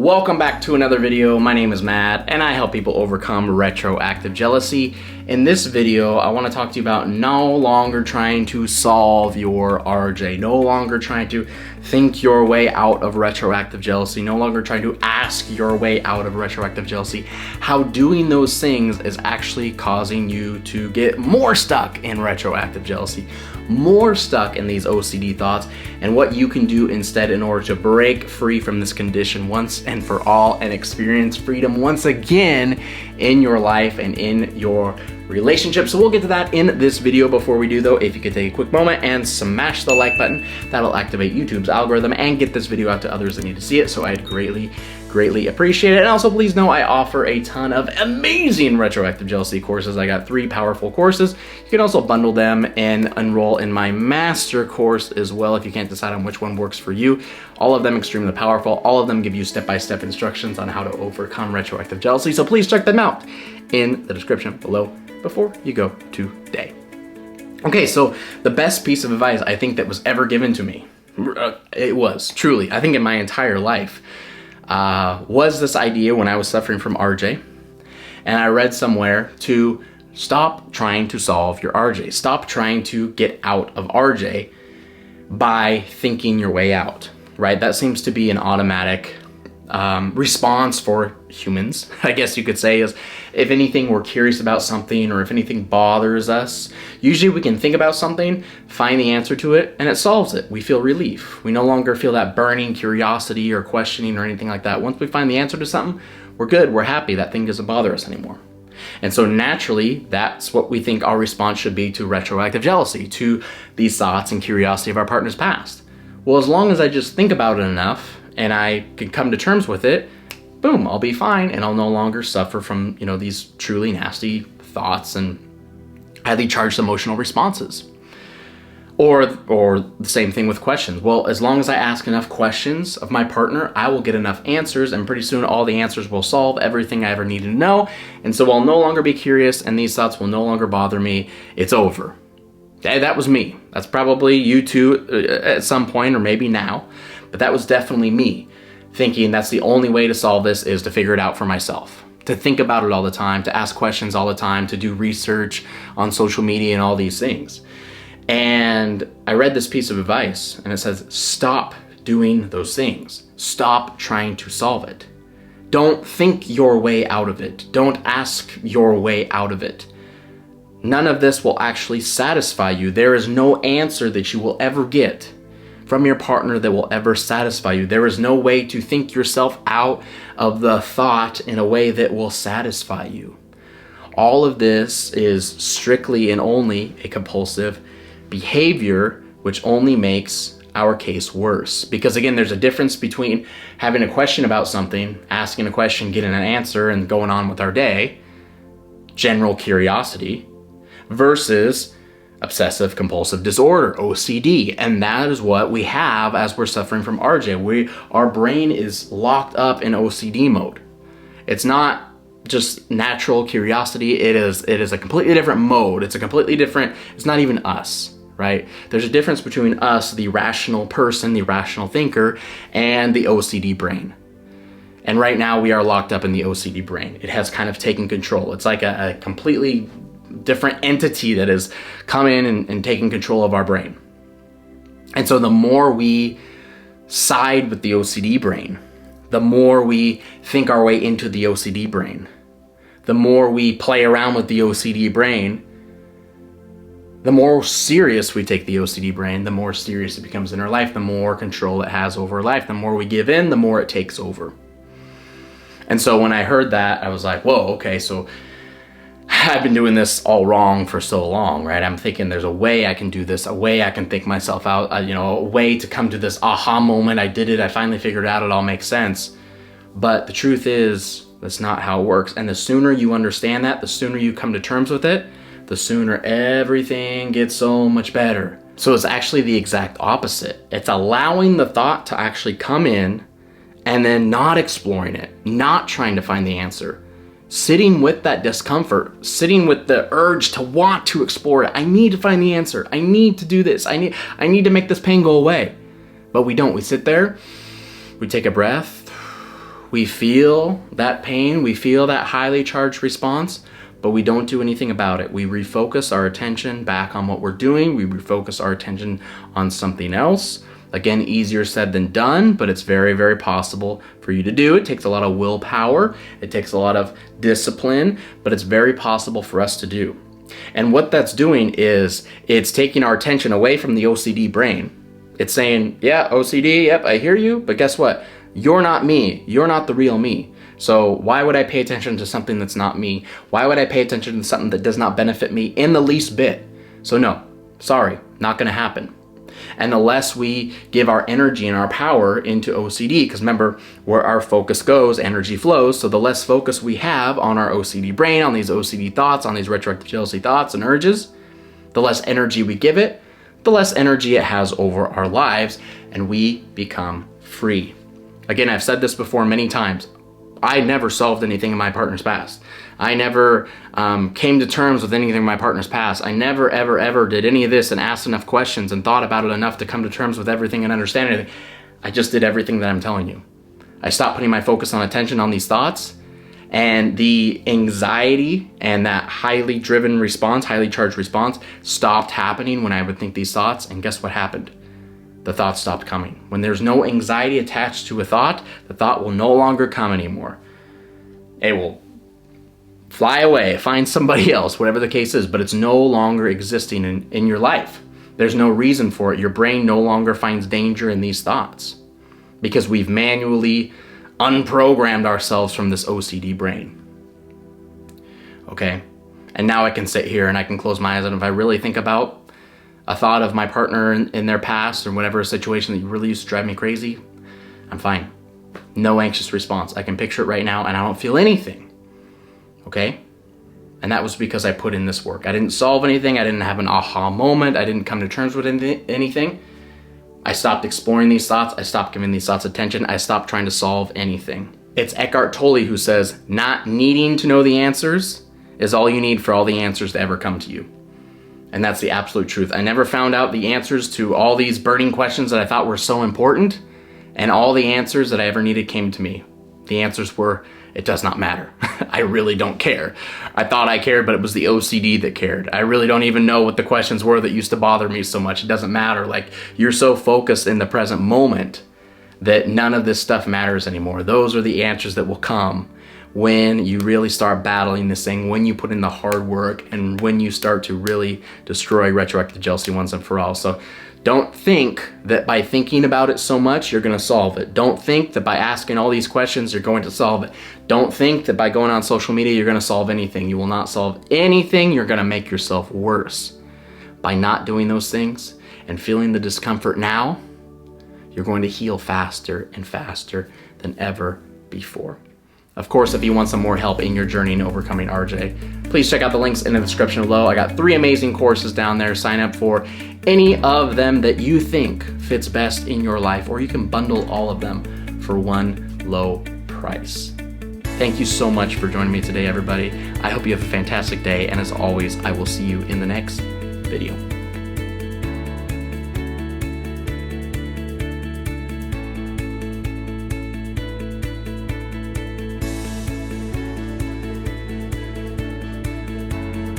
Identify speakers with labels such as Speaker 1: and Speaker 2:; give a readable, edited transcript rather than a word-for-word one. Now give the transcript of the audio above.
Speaker 1: Welcome back to another video. My name is Matt and I help people overcome retroactive jealousy. In this video, I want to talk to you about no longer trying to solve your RJ, no longer trying to think your way out of retroactive jealousy, no longer trying to ask your way out of retroactive jealousy. How doing those things is actually causing you to get more stuck in retroactive jealousy, more stuck in these OCD thoughts, and what you can do instead in order to break free from this condition once and for all and experience freedom once again in your life and in your relationship. So we'll get to that in this video. Before we do though, if you could take a quick moment and smash the like button, that'll activate YouTube's algorithm and get this video out to others that need to see it. So I'd greatly appreciate it. And also please know I offer a ton of amazing retroactive jealousy courses. I got 3 powerful courses. You can also bundle them and enroll in my master course as well if you can't decide on which one works for you. All of them extremely powerful. All of them give you step-by-step instructions on how to overcome retroactive jealousy. So please check them out in the description below before you go today. Okay, so the best piece of advice I think that was ever given to me, it was truly, I think in my entire life, was this idea when I was suffering from RJ, and I read somewhere to stop trying to solve your RJ. Stop trying to get out of RJ by thinking your way out, right? That seems to be an automatic response for humans, I guess you could say, is if anything, we're curious about something or if anything bothers us, usually we can think about something, find the answer to it, and it solves it. We feel relief. We no longer feel that burning curiosity or questioning or anything like that. Once we find the answer to something, we're good, we're happy, that thing doesn't bother us anymore. And so naturally, that's what we think our response should be to retroactive jealousy, to these thoughts and curiosity of our partner's past. Well, as long as I just think about it enough and I can come to terms with it, boom, I'll be fine and I'll no longer suffer from, these truly nasty thoughts and highly charged emotional responses. Or the same thing with questions. Well, as long as I ask enough questions of my partner, I will get enough answers, and pretty soon all the answers will solve everything I ever needed to know. And so I'll no longer be curious and these thoughts will no longer bother me. It's over. That was me. That's probably you too at some point, or maybe now, but that was definitely me, thinking that's the only way to solve this is to figure it out for myself, to think about it all the time, to ask questions all the time, to do research on social media and all these things. And I read this piece of advice and it says, stop doing those things. Stop trying to solve it. Don't think your way out of it. Don't ask your way out of it. None of this will actually satisfy you. There is no answer that you will ever get from your partner that will ever satisfy you. There is no way to think yourself out of the thought in a way that will satisfy you. All of this is strictly and only a compulsive behavior, which only makes our case worse. Because again, there's a difference between having a question about something, asking a question, getting an answer, and going on with our day, general curiosity, versus obsessive compulsive disorder, OCD. And that is what we have as we're suffering from RJ. Our brain is locked up in OCD mode. It's not just natural curiosity. It is a completely different mode. It's not even us, right? There's a difference between us, the rational person, the rational thinker, and the OCD brain. And right now we are locked up in the OCD brain. It has kind of taken control. It's like a completely different entity that has come in and taken control of our brain. And so the more we side with the OCD brain, the more we think our way into the OCD brain, the more we play around with the OCD brain, the more serious we take the OCD brain, the more serious it becomes in our life, the more control it has over our life. The more we give in, the more it takes over. And so when I heard that, I was like, whoa, okay, so I've been doing this all wrong for so long, right? I'm thinking there's a way I can do this, a way I can think myself out, a way to come to this aha moment. I did it. I finally figured it out. It all makes sense. But the truth is, that's not how it works. And the sooner you understand that, the sooner you come to terms with it, the sooner everything gets so much better. So it's actually the exact opposite. It's allowing the thought to actually come in and then not exploring it, not trying to find the answer. Sitting with that discomfort, sitting with the urge to want to explore it. I need to find the answer. I need to do this. I need to make this pain go away. But we don't. We sit there, we take a breath, We feel that pain, we feel that highly charged response, but we don't do anything about it. We refocus our attention back on what we're doing. We refocus our attention on something else. Again, easier said than done, but it's very, very possible for you to do. It takes a lot of willpower. It takes a lot of discipline, but it's very possible for us to do. And what that's doing is it's taking our attention away from the OCD brain. It's saying, yeah, OCD, yep, I hear you, but guess what? You're not me. You're not the real me. So why would I pay attention to something that's not me? Why would I pay attention to something that does not benefit me in the least bit? So no, sorry, not gonna happen. And the less we give our energy and our power into OCD, because remember, where our focus goes, energy flows, so the less focus we have on our OCD brain, on these OCD thoughts, on these retroactive jealousy thoughts and urges, the less energy we give it, the less energy it has over our lives, and we become free. Again, I've said this before many times. I never solved anything in my partner's past. I never came to terms with anything in my partner's past. I never, ever, ever did any of this and asked enough questions and thought about it enough to come to terms with everything and understand everything. I just did everything that I'm telling you. I stopped putting my focus on attention on these thoughts, and the anxiety and that highly driven response, highly charged response stopped happening when I would think these thoughts, and guess what happened? The thoughts stopped coming. When there's no anxiety attached to a thought, the thought will no longer come anymore. It will fly away, find somebody else, whatever the case is, but it's no longer existing in your life. There's no reason for it. Your brain no longer finds danger in these thoughts because we've manually unprogrammed ourselves from this OCD brain. Okay? And now I can sit here and I can close my eyes, and if I really think about a thought of my partner in their past or whatever situation that really used to drive me crazy, I'm fine. No anxious response. I can picture it right now and I don't feel anything. Okay? And that was because I put in this work. I didn't solve anything. I didn't have an aha moment. I didn't come to terms with anything. I stopped exploring these thoughts. I stopped giving these thoughts attention. I stopped trying to solve anything. It's Eckhart Tolle who says, not needing to know the answers is all you need for all the answers to ever come to you. And that's the absolute truth. I never found out the answers to all these burning questions that I thought were so important, and all the answers that I ever needed came to me. The answers were, it does not matter. I really don't care. I thought I cared, but it was the OCD that cared. I really don't even know what the questions were that used to bother me so much. It doesn't matter. Like, you're so focused in the present moment that none of this stuff matters anymore. Those are the answers that will come when you really start battling this thing, when you put in the hard work, and when you start to really destroy retroactive jealousy once and for all. So don't think that by thinking about it so much, you're gonna solve it. Don't think that by asking all these questions, you're going to solve it. Don't think that by going on social media, you're gonna solve anything. You will not solve anything. You're gonna make yourself worse. By not doing those things and feeling the discomfort now, you're going to heal faster and faster than ever before. Of course, if you want some more help in your journey in overcoming RJ, please check out the links in the description below. I got 3 amazing courses down there. Sign up for any of them that you think fits best in your life, or you can bundle all of them for one low price. Thank you so much for joining me today, everybody. I hope you have a fantastic day, and as always, I will see you in the next video.